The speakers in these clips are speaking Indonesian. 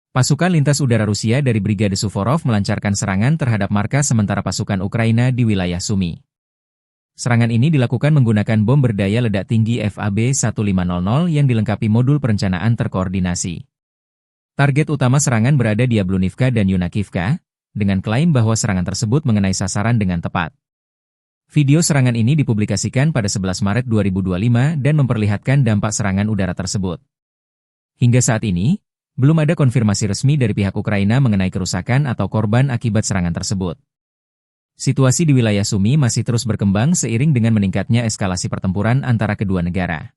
Pasukan lintas udara Rusia dari Brigade Suvorov melancarkan serangan terhadap markas sementara pasukan Ukraina di wilayah Sumy. Serangan ini dilakukan menggunakan bom berdaya ledak tinggi FAB-1500 yang dilengkapi modul perencanaan terkoordinasi. Target utama serangan berada di Yablunivka dan Yunakivka, dengan klaim bahwa serangan tersebut mengenai sasaran dengan tepat. Video serangan ini dipublikasikan pada 11 Maret 2025 dan memperlihatkan dampak serangan udara tersebut. Hingga saat ini, belum ada konfirmasi resmi dari pihak Ukraina mengenai kerusakan atau korban akibat serangan tersebut. Situasi di wilayah Sumy masih terus berkembang seiring dengan meningkatnya eskalasi pertempuran antara kedua negara.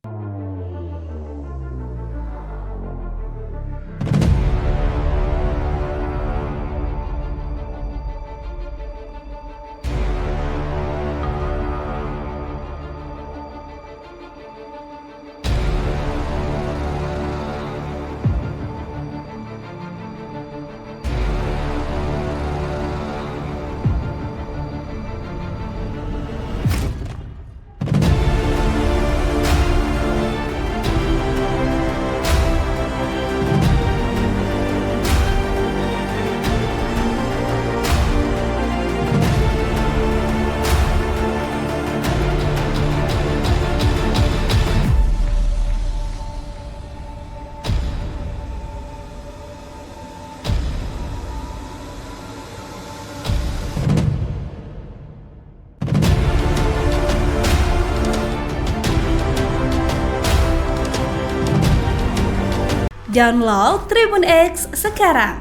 Download Tribun X sekarang,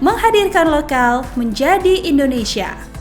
menghadirkan lokal menjadi Indonesia.